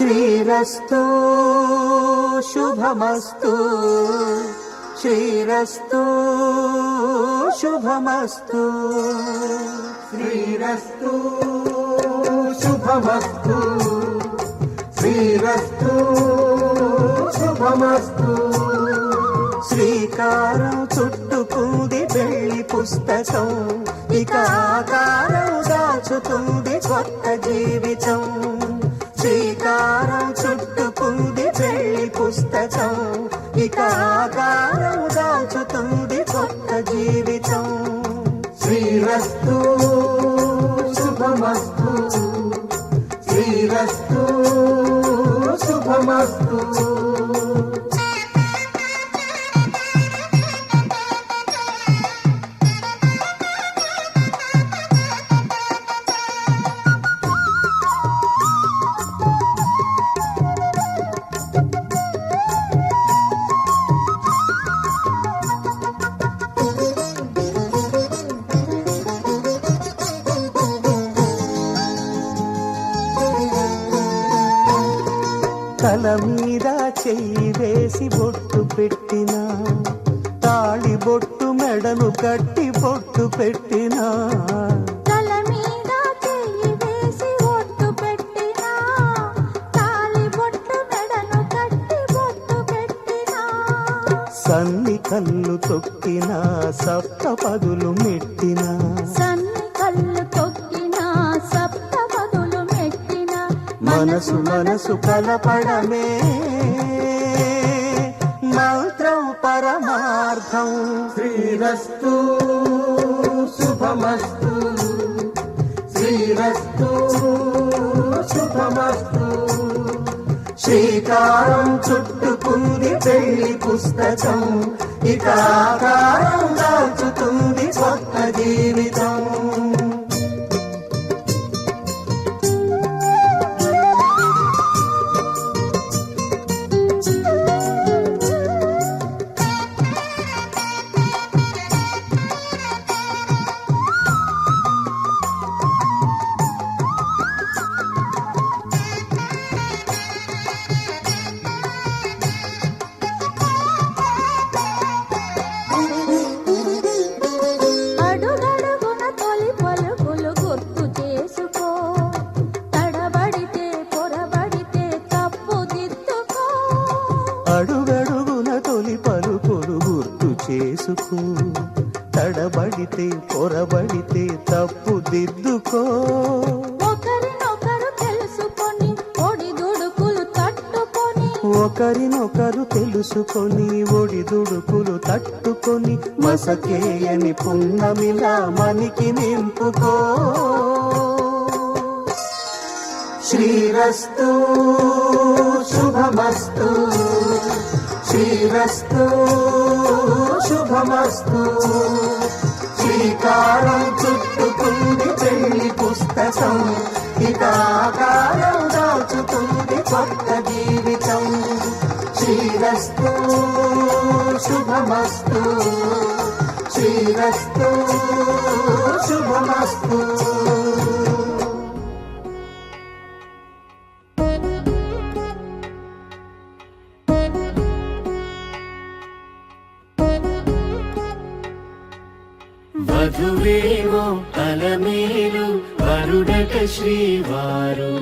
శ్రీరస్తు శుభమస్తు శ్రీరస్తు శుభమస్తు శ్రీరస్తు శుభమస్తు శ్రీరస్తు శుభమస్తు శ్రీకారం చుట్టుకుంది పెళ్లి పుస్తకం ఇక ఆకారం దాచుతుంది కొత్త జీవితం శ్రీకారం చుట్టుకుంది పెళ్లి పుస్తకం ఇక ఆకారం దాచుతుంది కొత్త జీవితం శ్రీరస్తు శుభమస్తు శ్రీరస్తు శుభమస్తు తల మీద చెయ్యి వేసి బొట్టు పెట్టినా తాళి బొట్టు మెడను కట్టి బొట్టు పెట్టినా తల మీద చెయ్యి వేసి బొట్టు పెట్టినా తాళి బొట్టు మెడను కట్టి బొట్టు పెట్టినా సన్ని కళ్ళు తొక్కినా సప్త పదులు మెట్టినా సన్ని కళ్ళు తొక్కినా సప్త పదులు మెట్టినా మనసు మనసు కలపడమే మంత్రం పరమార్థం శ్రీరస్తు శుభమస్తు శ్రీరస్తు శుభమస్తు శ్రీకారం చుట్టుకుంది పెళ్లి పుస్తకం ఇక ఆకారం దాచుతుంది కొత్త జీవితం అడుగడుగున తొలి పలుకులు గుర్తు చేసుకో తడబడితే పొరబడితే తప్పు దిద్దుకో అడుగడుగున తొలి పలుకులు గుర్తు చేసుకో తడబడితే పొరబడితే తప్పు దిద్దుకో ఒకరినొకరు తెలుసుకొని ఒడిదుడుకులు తట్టుకొని ఒకరినొకరు తెలుసుకొని ఒడిదుడుకులు తట్టుకొని మసకేయని పున్నమిలా మనికి నింపుకో శ్రీరస్తు శుభమస్తు శ్రీరస్తు శుభమస్తు శ్రీకారం చుట్టుకుంది పెళ్లి పుస్తకం ఇక ఆకారం దాచుతుంది కొత్త జీవితం శ్రీరస్తు శుభమస్తు శ్రీరస్తు శుభమస్తు వధువేమో అలమేలు వరుడట శ్రీవారు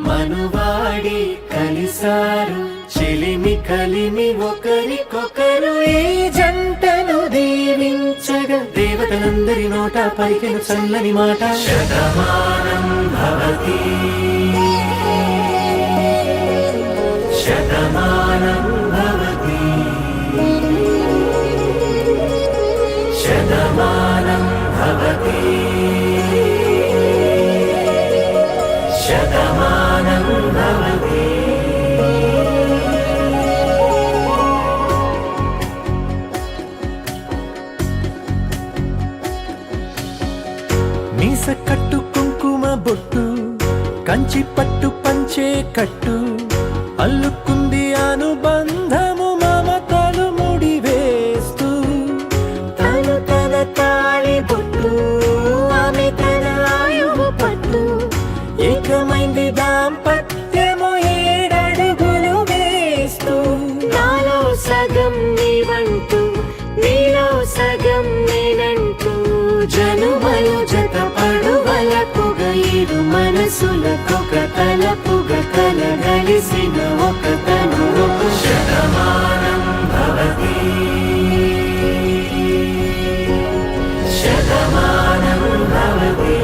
మనువాడి కలిసారు చెలిమి కలిమి ఒకరికొకరు ఈ జంటను దీవించగా దేవతలందరి నోట పలికిన చల్లని మాట శతమానం భవతి శతమానం భవతి శతమానం భవతి శతమానం భవతి మీస కట్టు కుంకుమ బొట్టు కంచి పట్టు పంచే కట్టు అల్లుకుంది అనుబంధము మమతలు ముడివేస్తూ తను తన తాళి బొట్టు ఆమె తన ఆయువు పట్టు ఏకమైంది దాంపత్యము ఏ మనుమలు జత పడువలపుగ ఇరు మనసులకొక తలపుగ కలగలిసిన ఒక తను ఒక శతమానం భవతి శతమానం భవతి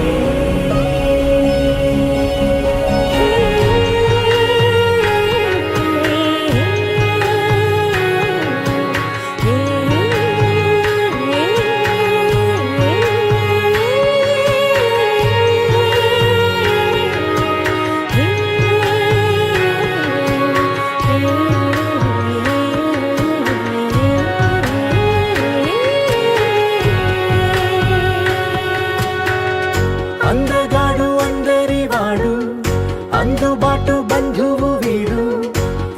అందగాడు అందరివాడు అందుబాటు బంధువు వీడు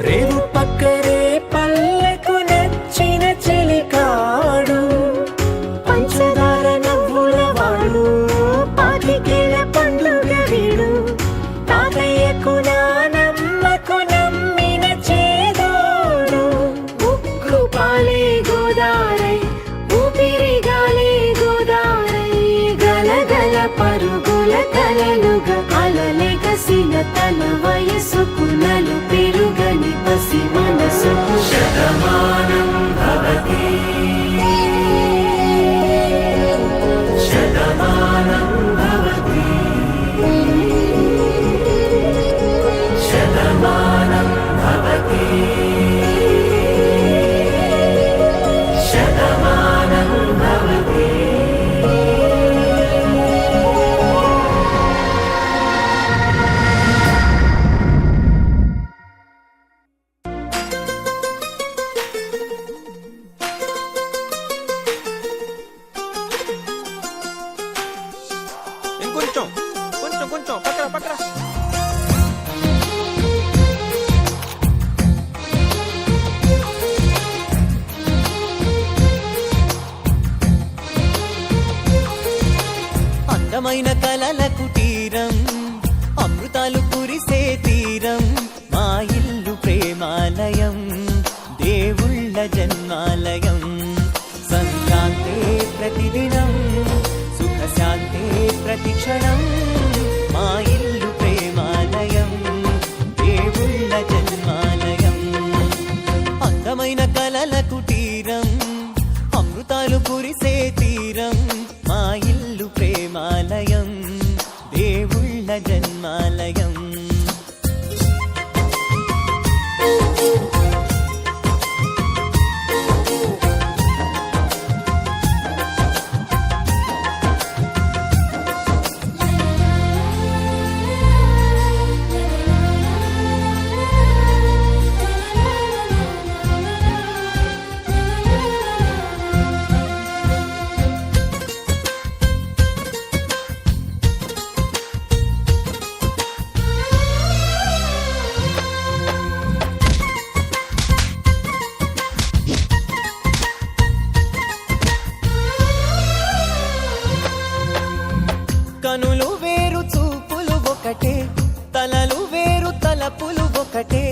రేవు పక్కరే పల్లెకు నచ్చిన చెలికాడు పంచదార నవ్వుల వాడు పాతికేల పండుగ వీడు తాతయ్యకు నానమ్మకు నమ్మిన చేదోడు ఉక్కు పాలే గోదారై ఊపిరి గాలే గోదారై గలగల పరుగుల కలలుగా అలలెగసిన తన వయసుకు నలు పెరుగని పసి మనసుకు శతమానం భవతి శతమానం భవతి శతమానం భవతి శతమానం భవతి ఇంకొంచెం కొంచెం కొంచెం పక్కన పక్కన అందమైన కలల కుటీరం అమృతాలు కురిసే తీరం మా ఇల్లు ప్రేమాలయం దేవుళ్ళ జన్మాలయం సంక్రాంతే ప్రతిదినం సుఖశాంతే ప్రతిక్షణం మా ఇల్లు ప్రేమాలయం దేవుళ్ళ జన్మాలయం అందమైన కలల కుటీరం అమృతాలు కురిసే తీరం మా ఇల్లు ప్రేమాలయం దేవుళ్ళ జన్మాలయం కనులు వేరు చూపులు ఒకటే తలలు వేరు తలపులు ఒకటే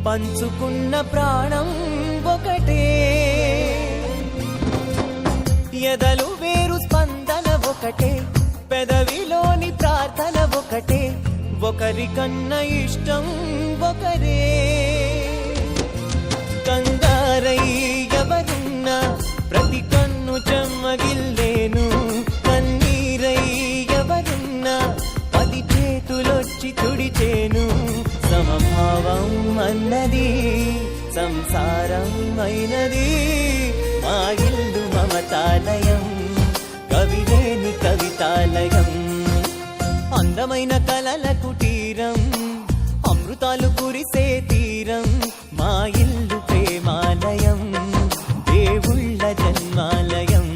పంచుకున్న ప్రాణం ఒకటే ఎదలు వేరు స్పందన ఒకటే పెదవిలోని ప్రార్థన ఒకటే ఒకరికన్నా ఇష్టం ఒకరే కంగారై ఎవరున్నా ప్రతి కన్ను చెమ్మగిల్లేను కన్నీరై ఎవరున్నా 10 చేతులొచ్చి తుడిచేను సమభావం అన్నది సంసారం అయినది మా ఇల్లు మమతాలయం కవిలేని కవితాలయం అందమైన కలల కుటీరం అమృతాలు కురిసే తీరం మా ఇల్లు ప్రేమాలయం దేవుళ్ళ జన్మాలయం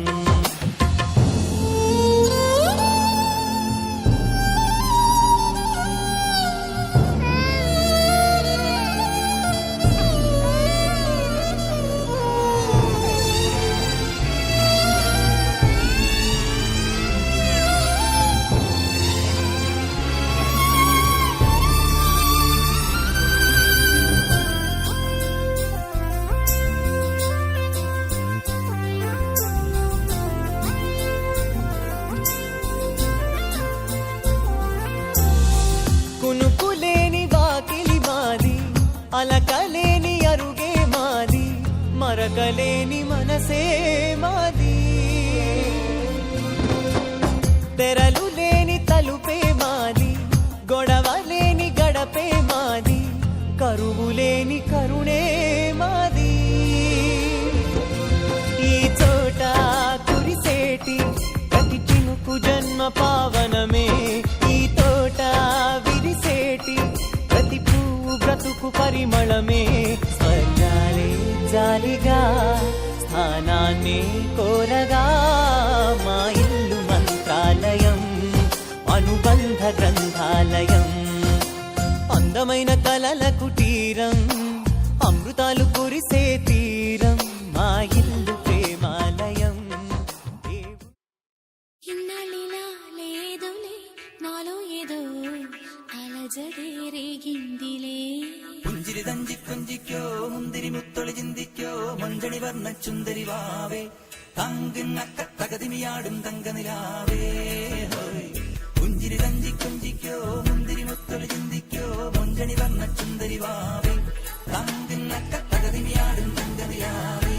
అలకలేని అరుగే మాది, మరకలేని మనసే మాది. తెరలు లేని తలుపే మాది, గొడవ లేని గడపే మాది, కరువు లేని కరుణే మాది. ఈ చోట కురిసేటి ప్రతి చినుకు జన్మ పావనమే, ఈ తోట విరిసేటి ప్రతి పువ్వు బ్రతుకు పరిమళమే. స్వర్గాలే జాలిగా స్థానాన్ని కోరగా, మా ఇల్లు మంత్రాలయం, అనుబంధ గ్రంథాలయం, అందమైన కలల కుటీరం, అమృతాలు కురిసే తీరం, మా ఇల్లు ప్రేమాలయం. ఇన్నాళ్ళిలా లేదులే నాలో ఏదో అలజడే రేగిందిలే. പുഞ്ചിരി തഞ്ചിക്കൊഞ്ചിക്കോ മുന്തിരി മുത്തൊളിചിന്തിക്കോ മഞ്ചണി വർണ്ണ ചുന്ദരി വാവേ തങ്കിന്നക്ക തകതിമിയാടും തങ്കനിലാവേ. പുഞ്ചിരി തഞ്ചിക്കൊഞ്ചിക്കോ മുന്തിരി മുത്തൊളിചിന്തിക്കോ മഞ്ചണി വർണ്ണ ചുന്ദരി വാവേ തങ്കിന്നക്ക തകതിമിയാടും തങ്കനിലാവേ.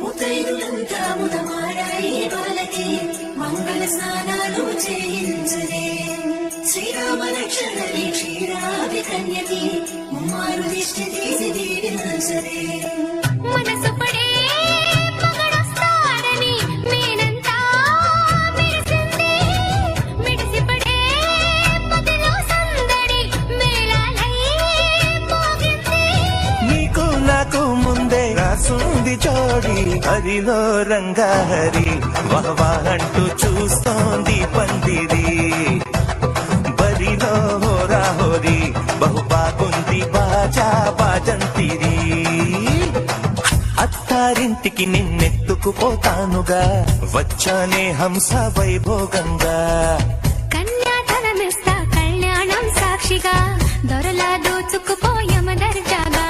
ముతైదులంతా ముదమారాయి బాలకి మంగళ స్నానాలు చేయించలే. శ్రీరామ రక్షణని క్షీరాది కన్యకి ముమ్మారు దిష్టి తీసి దీవించలే. మనసు పడే మగడొస్తాడని మేనంతా మెరిసింది, మెడిసి పడే పదిలో సందడి మేళాలై మోగింది. నీకు నాకు ముందే రాసుంది జోడి, హరిలో రంగా హరి వహవా అంటూ చూస్తోంది పందిరి. బరిలో హోరా హోరి బహు బాగుంది బాజా బాజంతిరి. అత్తారింటికి నిన్నెత్తుకుపోతానుగా, వచ్చానే హంస వైభోగంగా. కన్యాధనమిస్తా కళ్యాణం సాక్షిగా, దొరలా దోచుకుపోయమ దర్జాగా.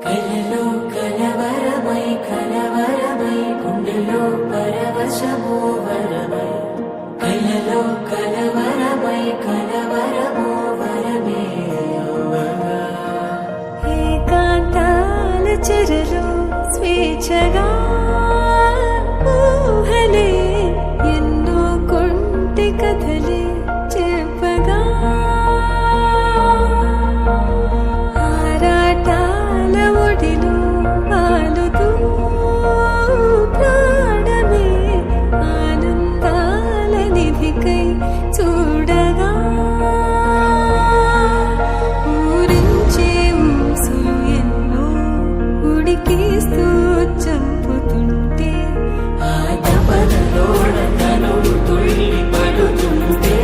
కలలో కలవరమై కలవరమై గుండెలో పరవశమో వరమై, కలలో కలవరమై కలవరమో వరమే యువగా. ఏకాంతాల చెరలో స్వేచ్ఛగా ఊహలే ఎన్నో కొంటి కథలే చెప్పగా. ఆరాటాల ఒడిలో ఆలుతూ ప్రాణమే ఆనందాల నిధికై చూడగా. ఊరించే ఊసులు ఎన్నో ఉడికిస్తూ చంపుతుంటే, ఆ తపనలోన తనువు తుళ్ళి పడుతుంటే,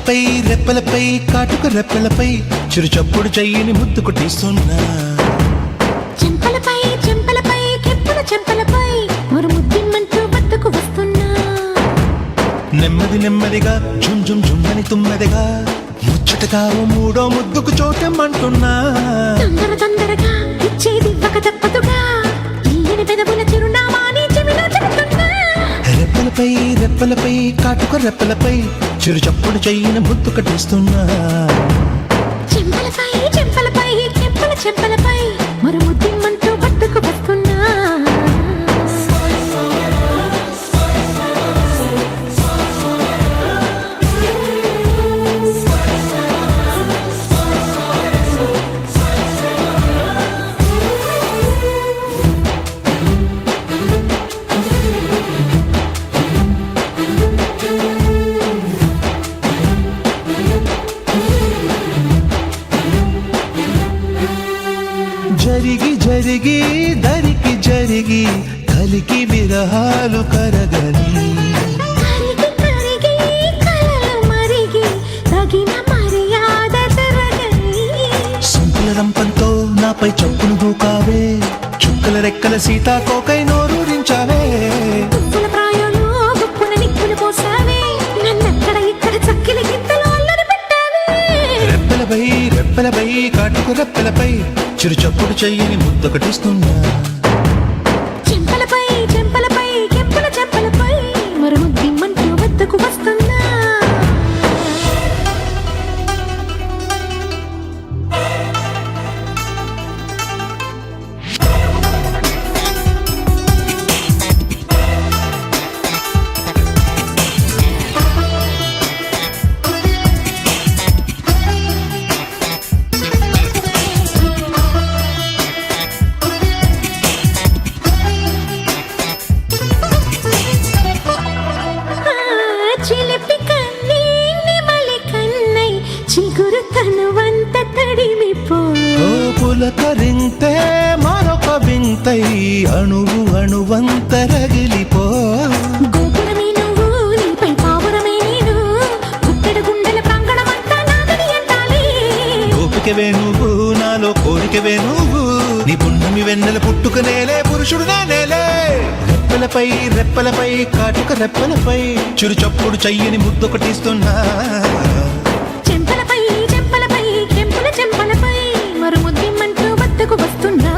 రెప్పలపై కాటుక రెప్పలపై చిరు చప్పుడు చెయ్యిని ముద్దు కొట్టిస్తున్నా చెంపలపై చెంపలపై మరి ముద్దిమ్మంటూ వద్దకు వస్తున్నా నెమ్మదిగా ఝుమ్ ఝుమ్ ఝుమ్మని తుమ్మెదగా ముచ్చటగా ఓ మూడో ముద్దుకు చోటెమ్మంటున్నా తొందరగా ఇచ్చేది ఇవ్వక తప్పదుగా ఈయన పెదవుల చిరునామా నీ చెవిలో చెబుతున్నా రెప్పలపై కాటుక రెప్పలపై చిరు చప్పుడు చెయ్యిని ముద్దు కట్టిస్తున్నా చెంపలపై మరి ముద్దిమ్మంటూ వద్దకు వస్తున్నా జరిగి దరికి జరిగి కలికి విరహాలు కరగని కరిగి కలలు మరిగి తగిన మర్యాద జరగని సంపుల రంపంతో నాపై చప్పును దూకావే చుక్కల రెక్కల సీతాకోకై నోరూరించావే తుప్పుల ప్రాయంలో గుప్పున నిప్పులు పోసావే నన్నక్కడ ఇక్కడ చక్కిలి గింతలు అల్లరి పెట్టావే రెప్పలపై కాటుకు రెప్పలపై చిరు చప్పుడు చెయ్యిని ముద్దు కట్టిస్తున్నా చెంపలపై చెంపలపై మరి ముద్దిమ్మంటూ వద్దకు వస్తున్నా చిలిపి కన్నీ నిమలి కన్నై చిగురు తనువంత తడిమిపో ఓ పులకరింతే మరొక వింతై అణువంత రగిలిపో గోపురమే నువ్వు నీపై పావురమే నేను పుట్టెడు గుండెల ప్రాంగణమంతా నాదని అంటాలి ఓపికవే నువ్వు నాలో కోరికవే నువ్వు నీ పున్నమి వెన్నెల పుట్టుకనేలే పురుషుడు నేలే రెప్పలపై కాటుక రెప్పలపై చిరు చప్పుడు చెయ్యిని ముద్దు కొట్టిస్తున్నా చెంపలపై చెంపలపై మరి ముద్దిమ్మంటూ వద్దకు వస్తున్నా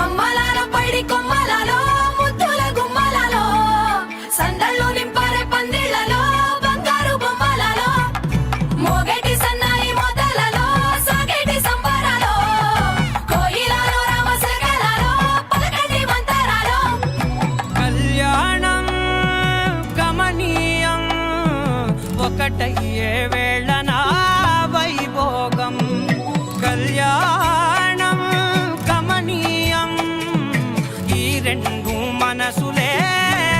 అమ్మలాలో పైడి కొమ్మలలో ముద్దుల గుమ్మలలో సందళ్ళు నింపారే పందిళ్లలో బంగారు బొమ్మలలో మోగేటి సన్నాయి మొదలలో సాగేటి సంబరాలో కోయిలలో రామసగలలో పలకటి మంతరాలో కళ్యాణం గమనీయం ఒకటయ్యే వేళ నా వైభోగం కళ్యాణం గమనీయం ఈ రెండు మనసులే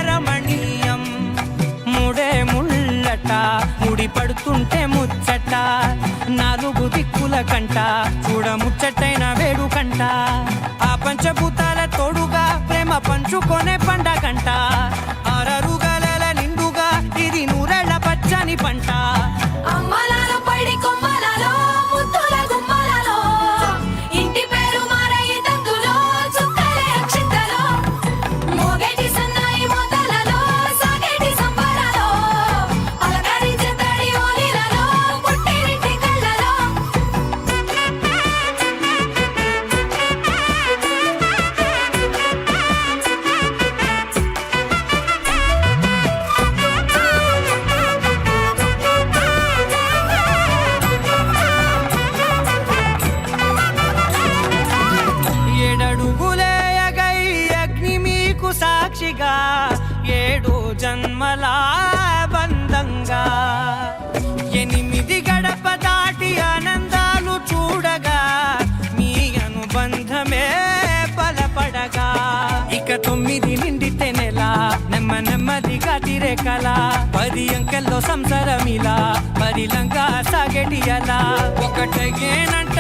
రమణీయం ముడే ముళ్ళట ముడి పడుతుంటే ముచ్చట నాలుగు దిక్కుల కంట చూడ ముచ్చటైన వేడుకంట ఆ పంచభూతాల తోడుగా ప్రేమ పంచుకొనే పండగంట అరరుగలల నిండుగా ఇది నూరెళ్ళ పచ్చని పంట అమ్మలాలో పైడి కొమ్మలలో ముద్దుల గుమ్మలలో ఇంటి పేరు మారయ్య తందులో చుక్కలే అక్షింతలో మోగేటి సన్నాయి మొదలలో సాగేటి సంబరాలో అలకరించే తడి ఓలిలలో పుట్టినింటి కళ్ళలో కల 10 అంకెల్లో సంసారమిలా పరిలంగా సాగేటి అలా ఒకటేనంట